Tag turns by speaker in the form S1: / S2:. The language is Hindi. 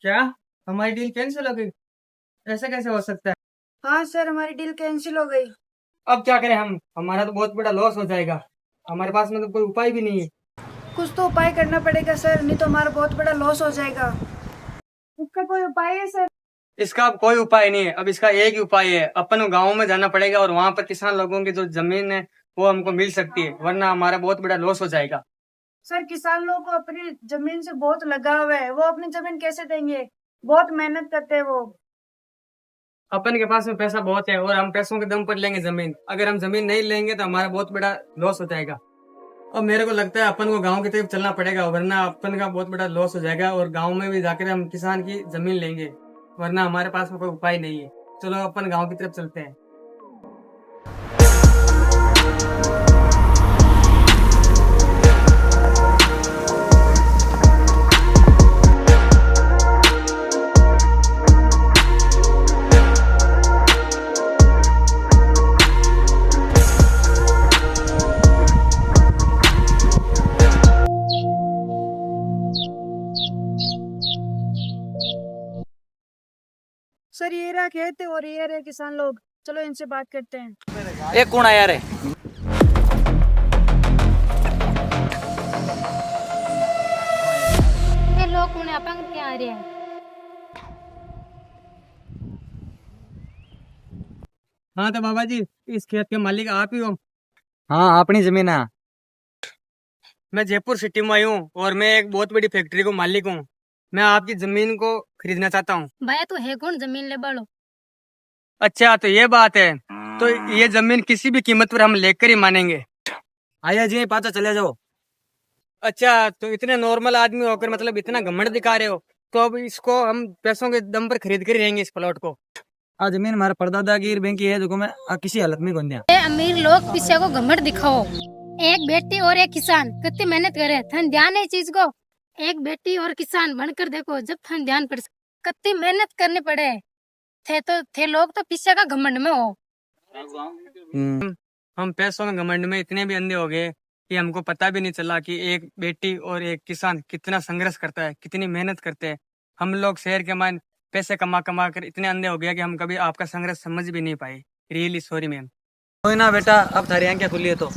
S1: क्या हमारी डील कैंसिल हो गई? ऐसा कैसे हो सकता है?
S2: हाँ सर, हमारी डील कैंसिल हो गई।
S1: अब क्या करें हम? हमारा तो बहुत बड़ा लॉस हो जाएगा। हमारे पास में तो कोई उपाय भी नहीं है।
S2: कुछ तो उपाय करना पड़ेगा सर, नहीं तो हमारा बहुत बड़ा लॉस हो जाएगा। इसका कोई उपाय है सर?
S1: इसका अब कोई उपाय नहीं है। अब इसका एक ही उपाय है, अपन को गाँव में जाना पड़ेगा और वहां पर किसान लोगों की जो जमीन है वो हमको मिल सकती है, वरना हमारा बहुत बड़ा लॉस हो जाएगा।
S2: सर, किसान लोगों को अपनी जमीन से बहुत लगाव है, वो अपनी जमीन कैसे देंगे? बहुत मेहनत करते हैं वो।
S1: अपन के पास में पैसा बहुत है और हम पैसों के दम पर लेंगे जमीन। अगर हम जमीन नहीं लेंगे तो हमारा बहुत बड़ा लॉस हो जाएगा। और मेरे को लगता है अपन को गांव की तरफ चलना पड़ेगा, वरना अपन का बहुत बड़ा लॉस हो जाएगा और गांव में भी जाकर हम किसान की जमीन लेंगे, वरना हमारे पास में कोई उपाय नहीं है। चलो अपन गांव की तरफ चलते हैं।
S2: सर, ये रहा खेत और ये रहे किसान लोग। चलो इनसे बात करते हैं।
S3: एक कौन आया रे?
S4: ये लोग उन्हें अपंग क्या आ रहे हैं।
S1: हाँ तो बाबा जी, इस खेत के मालिक आप ही हो?
S3: हाँ, अपनी जमीन है।
S1: मैं जयपुर सिटी में आई हूँ और मैं एक बहुत बड़ी फैक्ट्री को मालिक हूँ। मैं आपकी जमीन को खरीदना चाहता हूँ।
S4: भैया तू है कौन जमीन ले बालो।
S1: अच्छा, तो ये बात है। तो ये जमीन किसी भी कीमत पर हम लेकर ही मानेंगे।
S3: आया जी, पाचा चले जाओ।
S1: अच्छा, तो इतने नॉर्मल आदमी होकर मतलब इतना घमंड दिखा रहे हो, तो अब इसको हम पैसों के दम पर खरीद कर ही रहेंगे इस प्लॉट को।
S3: आ जमीन हमारे परदादा की बैंक की है, जो मैं किसी हालत में कौन दिया।
S4: ये अमीर लोग पीछे को घमंड दिखाओ। एक बेटी और एक किसान कितनी मेहनत करे, थन ध्यान है चीज को। एक बेटी और किसान बनकर देखो, जब थन ध्यान पड़ कितनी मेहनत करनी पड़े। थे लोग तो पीछे का घमंड में हो।
S1: हम पैसों में घमंड में इतने भी अंधे हो गए कि हमको पता भी नहीं चला कि एक बेटी और एक किसान कितना संघर्ष करता है, कितनी मेहनत करते हैं। हम लोग शहर के मान पैसे कमा कमा कर इतने अंधे हो गया कि हम कभी आपका संघर्ष समझ भी नहीं पाए। Really sorry ma'am.
S3: कोई ना बेटा, अब थारी आंखें खुली है तो